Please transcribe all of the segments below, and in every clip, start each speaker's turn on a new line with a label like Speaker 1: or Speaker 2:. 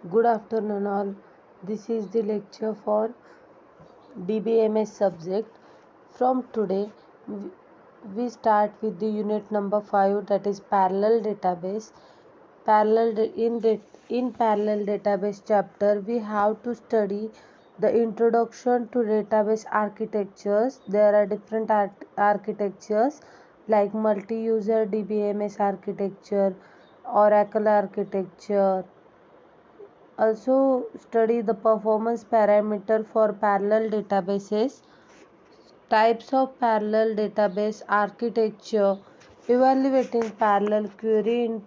Speaker 1: Good afternoon all. This is the lecture for DBMS subject. From today we start with the unit number 5, that is parallel database. In parallel database chapter we have to study the introduction to database architectures. There are different architectures like multi-user DBMS architecture, Oracle architecture. Also study the performance parameter for parallel databases, types of parallel database architecture, evaluating parallel query in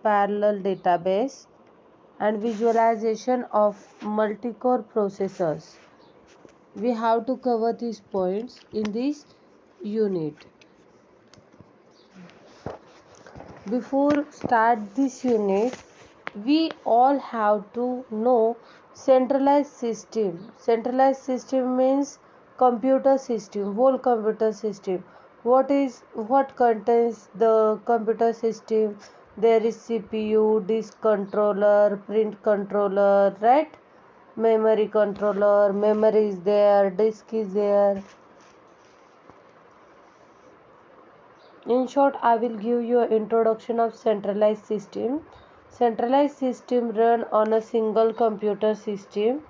Speaker 1: parallel database, and visualization of multi-core processors. We have to cover these points in this unit. Before start this unit, we all have to know centralized system. Centralized system means computer system, whole computer system. What contains the computer system? There is CPU, disk controller, print controller, right? Memory controller, memory is there, disk is there. In short, I will give you an introduction of centralized system. Centralized system run on a single computer system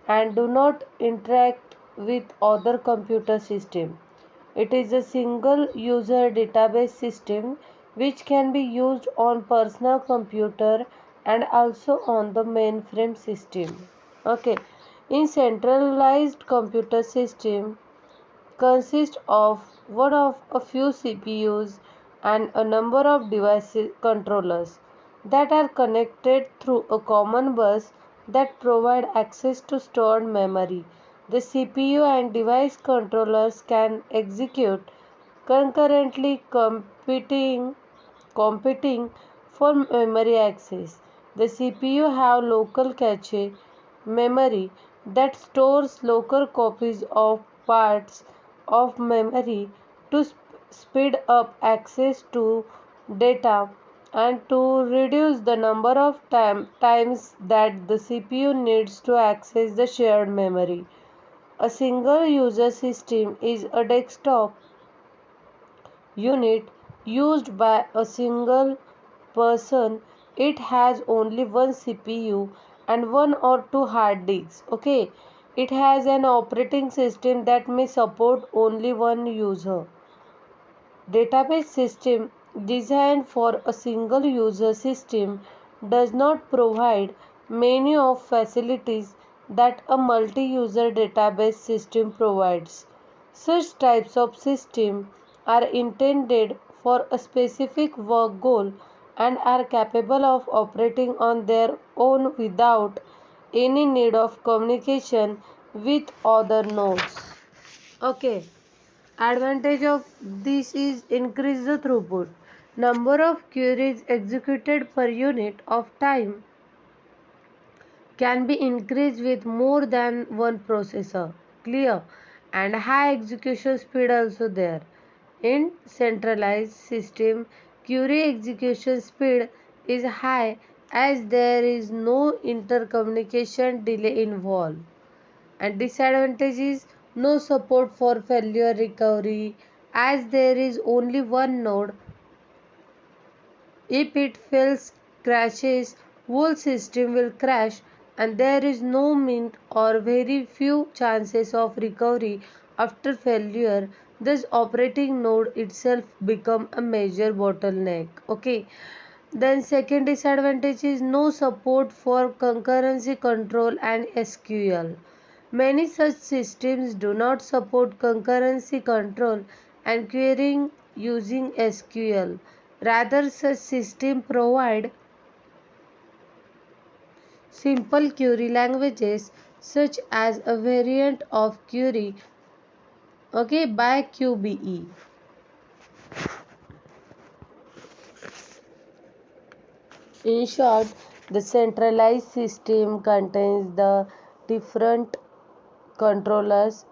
Speaker 1: and do not interact with other computer system. It is a single user database system which can be used on personal computer and also on the mainframe system. Okay. In centralized computer system, consists of one of a few CPUs and a number of devices controllers that are connected through a common bus that provide access to stored memory. The CPU and device controllers can execute concurrently competing for memory access. The CPU have local cache memory that stores local copies of parts of memory to speed up access to data and to reduce the number of times that the CPU needs to access the shared memory. A single user system is a desktop unit used by a single person. It has only one CPU and one or two hard disks. Okay, it has an operating system that may support only one user. Database system designed for a single user system does not provide many of facilities that a multi-user database system provides. Such types of systems are intended for a specific work goal and are capable of operating on their own without any need of communication with other nodes. Okay. Advantage of this is increase the throughput. Number of queries executed per unit of time can be increased with more than one processor. Clear. And high execution speed also there. In centralized system, query execution speed is high as there is no intercommunication delay involved. And disadvantage is no support for failure recovery as there is only one node. If it fails, crashes, whole system will crash and there is no mint or very few chances of recovery after failure. Thus operating node itself become a major bottleneck. Okay. Then second disadvantage is no support for concurrency control and SQL. Many such systems do not support concurrency control and querying using SQL. Rather, such systems provide simple query languages such as a variant of query, okay, by QBE. In short, the centralized system contains the different controllers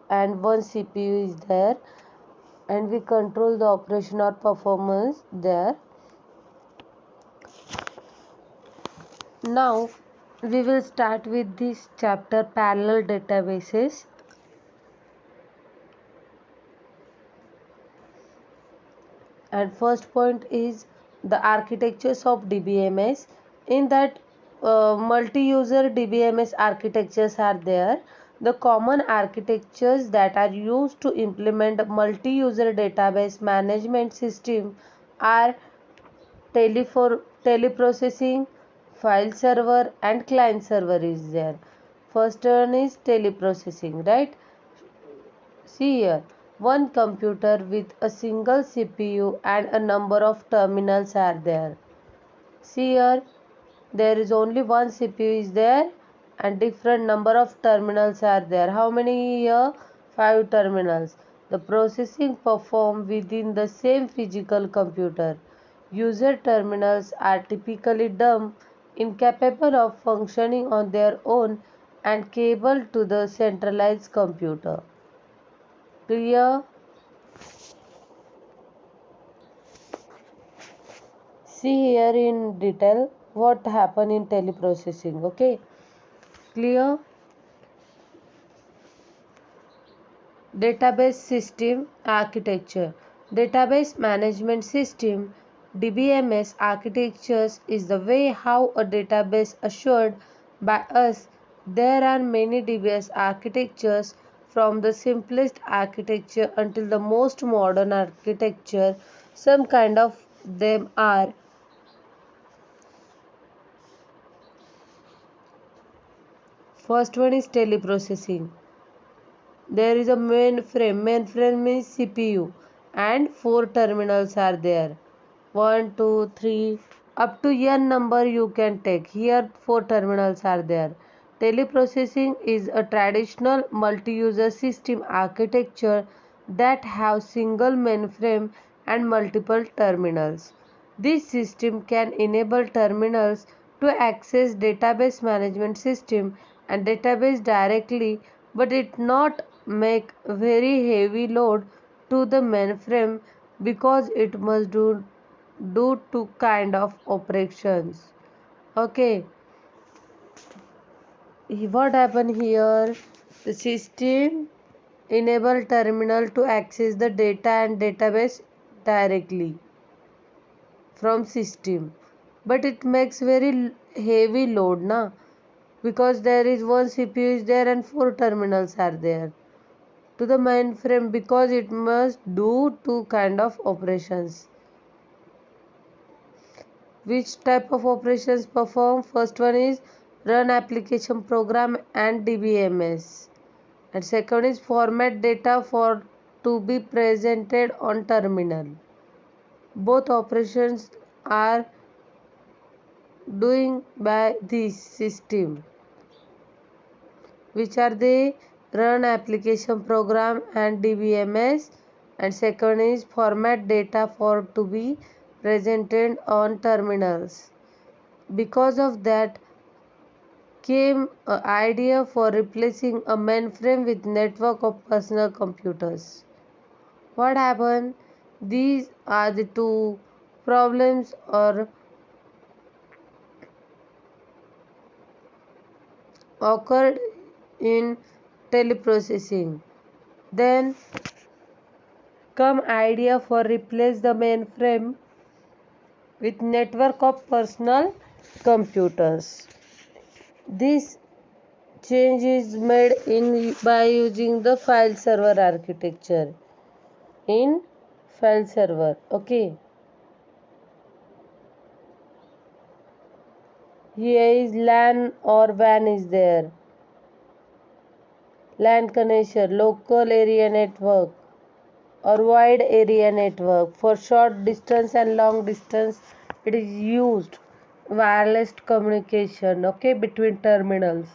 Speaker 1: and one CPU is there and we control the operation or performance there. Now We will start with this chapter, parallel databases. And first point is the architectures of DBMS. In that, multi-user DBMS architectures are there. The common architectures that are used to implement multi-user database management system are teleprocessing, file server and client server is there. First one is teleprocessing, right? See here, one computer with a single CPU and a number of terminals are there. See here, there is only one CPU is there and different number of terminals are there. How many here? 5 terminals. The processing performed within the same physical computer. User terminals are typically dumb, incapable of functioning on their own and cable to the centralized computer. Clear? See here in detail what happen in teleprocessing. Okay, clear? Database system architecture. Database management system DBMS architectures is the way how a database assured by us. There are many DBS architectures from the simplest architecture until the most modern architecture. Some kind of them are. First one is teleprocessing. There is a mainframe. Mainframe means CPU and 4 terminals are there. 1, 2, 3 up to n number you can take. Here 4 terminals are there. Teleprocessing is a traditional multi-user system architecture that have single mainframe and multiple terminals. This system can enable terminals to access database management system and database directly, but it not make very heavy load to the mainframe because it must do two kind of operations. Okay, what happened here? The system enable terminal to access the data and database directly from system, but it makes very heavy load na, because there is one CPU is there and 4 terminals are there to the mainframe, because it must do two kind of operations. Which type of operations perform? First one is run application program and DBMS. And second is format data for to be presented on terminal. Both operations are doing by this system. Which are they? Run application program and DBMS. And second is format data for to be presented on terminals. Because of that came an idea for replacing a mainframe with network of personal computers. What happened? These are the two problems or occurred in teleprocessing. Then come idea for replace the mainframe with network of personal computers. This change is made in by using the file server architecture in file server. Okay, here is LAN or WAN is there. LAN connection, local area network or wide area network. For short distance and long distance it is used. Wireless communication, okay, between terminals.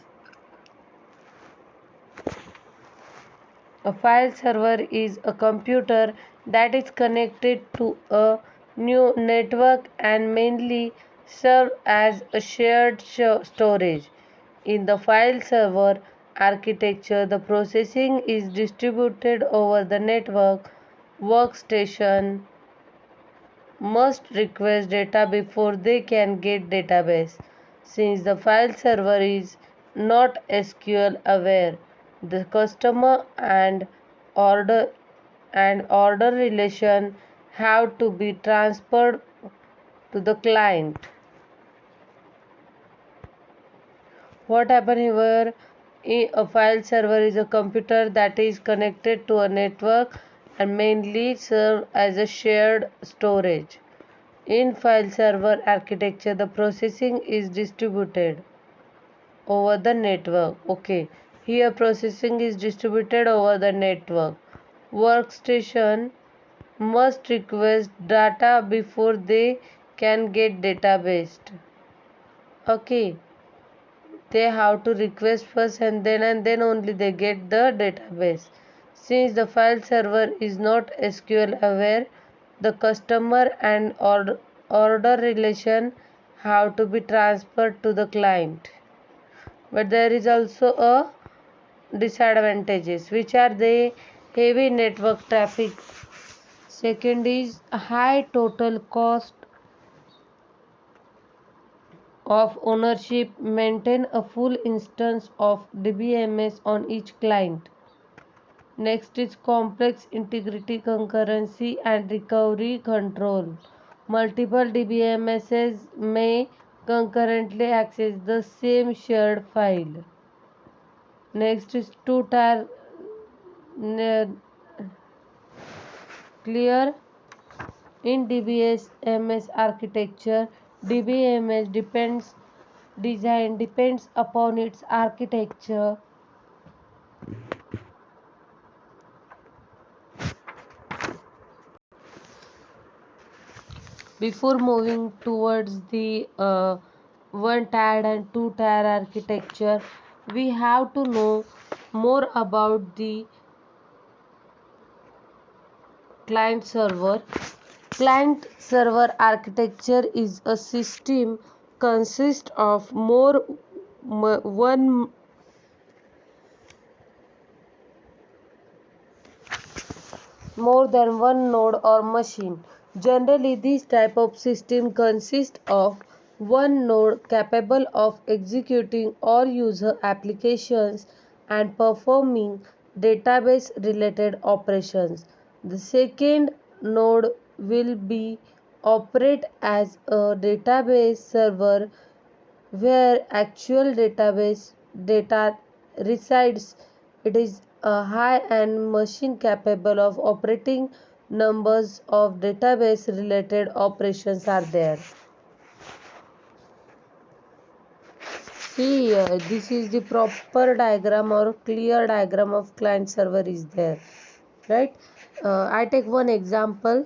Speaker 1: A file server is a computer that is connected to a new network and mainly serve as a shared storage. In the file server architecture, the processing is distributed over the network. Workstation must request data before they can get database. Since the file server is not SQL aware, the customer order order relation have to be transferred to the client. What happen here? A file server is a computer that is connected to a network and mainly serve as a shared storage. In file server architecture, the processing is distributed over the network. Okay, here processing is distributed over the network. Workstation must request data before they can get database. Okay, they have to request first and then only they get the database. Since the file server is not SQL aware, the customer order relation have to be transferred to the client. But there is also a disadvantages, which are the heavy network traffic. Second is high total cost of ownership. Maintain a full instance of DBMS on each client. Next is complex integrity, concurrency and recovery control. Multiple DBMSs may concurrently access the same shared file. Next is two-tier clear. In DBMS architecture, DBMS design depends upon its architecture. Before moving towards the one tier and two tier architecture, we have to know more about the client server. Client server architecture is a system consists of one more than one node or machine. Generally, this type of system consists of one node capable of executing all user applications and performing database related operations. The second node will be operate as a database server where actual database data resides. It is a high-end machine capable of operating numbers of database related operations are there. See here, this is the proper diagram or clear diagram of client server is there, right? I take one example,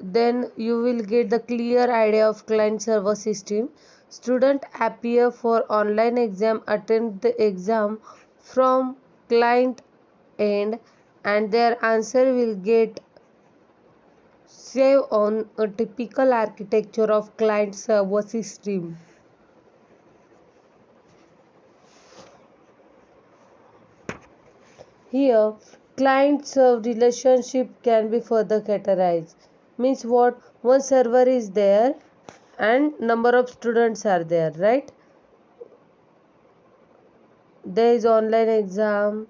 Speaker 1: then you will get the clear idea of client server system. Student appear for online exam, attend the exam from client end, and their answer will get saved on a typical architecture of client server system. Here, client-server relationship can be further categorized. Means what? One server is there and number of students are there, right? There is online exam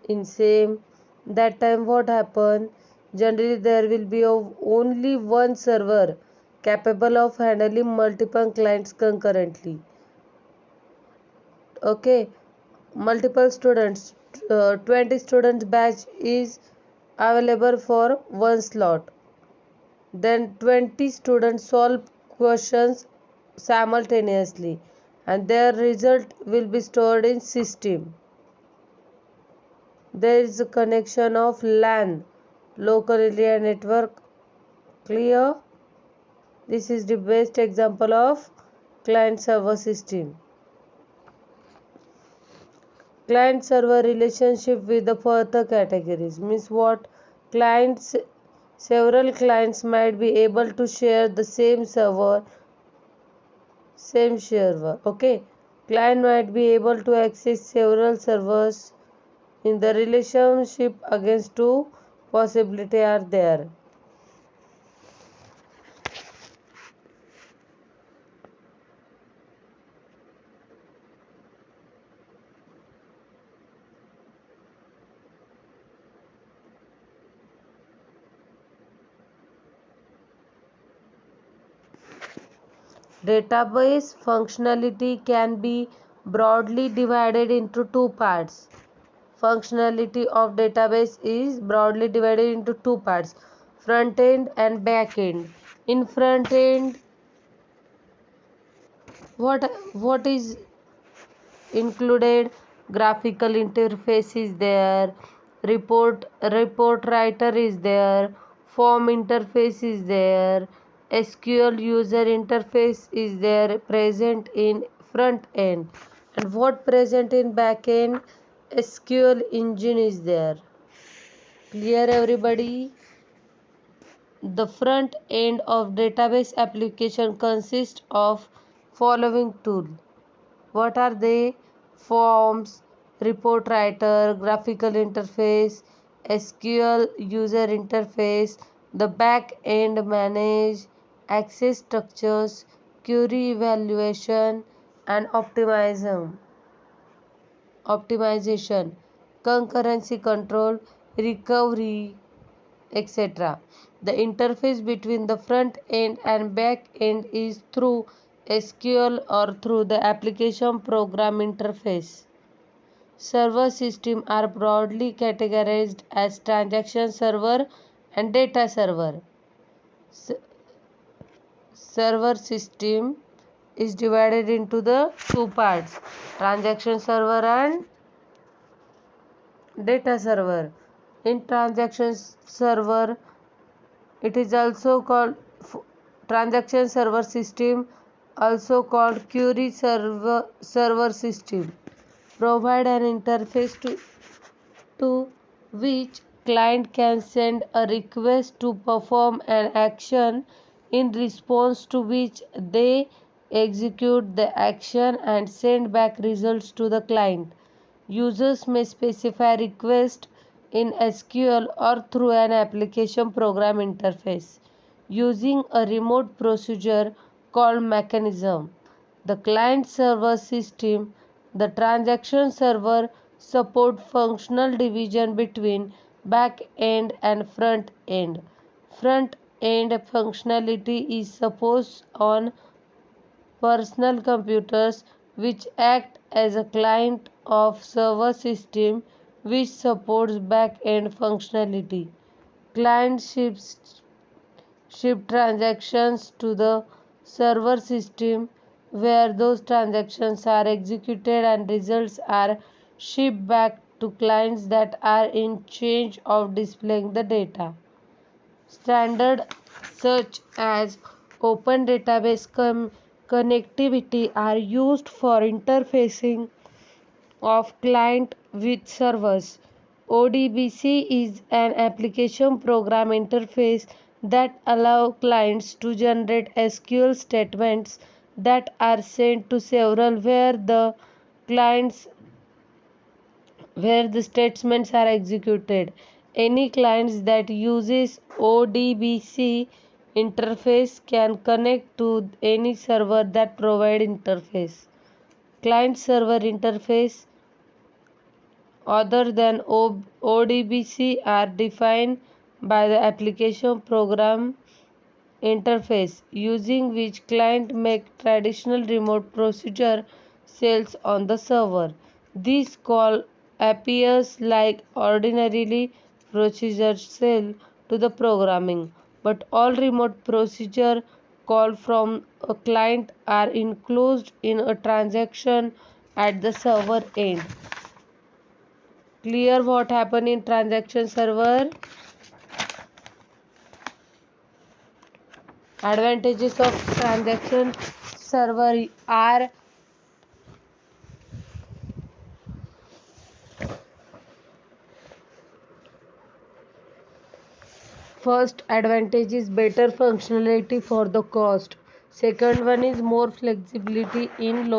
Speaker 1: in same. That time what happen? Generally there will be only one server capable of handling multiple clients concurrently. Okay, multiple students, 20 students batch is available for one slot. Then 20 students solve questions simultaneously and their result will be stored in system. There is a connection of LAN, local area network. Clear? This is the best example of client server system. Client server relationship with the further categories means what? Clients, several clients might be able to share the same server. Okay, client might be able to access several servers. In the relationship against two possibility are there. Database functionality can be broadly divided into two parts. Functionality of database is broadly divided into two parts: front end and back end. In front end, what is included? Graphical interface is there, report writer is there, form interface is there, SQL user interface is there present in front end. And what present in back end? SQL engine is there. Clear everybody? The front end of database application consists of following tools. What are they? Forms, report writer, graphical interface, SQL user interface. The back end manage access structures, query evaluation, and optimization, concurrency control, recovery, etc. The interface between the front end and back end is through SQL or through the application program interface. Server systems are broadly categorized as transaction server and data server. Server system is divided into the two parts: transaction server and data server. In transaction server, it is also called transaction server system, also called query server system, provide an interface to which client can send a request to perform an action, in response to which they execute the action and send back results to the client. Users may specify requests in SQL or through an application program interface using a remote procedure called mechanism. The client server system, the transaction server, support functional division between back end and front end. Front end functionality is supposed on personal computers which act as a client of server system which supports back-end functionality. Client ship transactions to the server system where those transactions are executed and results are shipped back to clients that are in charge of displaying the data. Standards such as Open Database connectivity are used for interfacing of client with servers. ODBC is an application program interface that allows clients to generate SQL statements that are sent to several clients where the statements are executed. Any clients that uses ODBC interface can connect to any server that provide interface. Client server interface other than ODBC are defined by the application program interface, using which client make traditional remote procedure cells on the server. This call appears like ordinarily procedure cell to the programming, but all remote procedure call from a client are enclosed in a transaction at the server end. Clear what happened in transaction server? Advantages of transaction server are: first advantage is better functionality for the cost. Second one is more flexibility in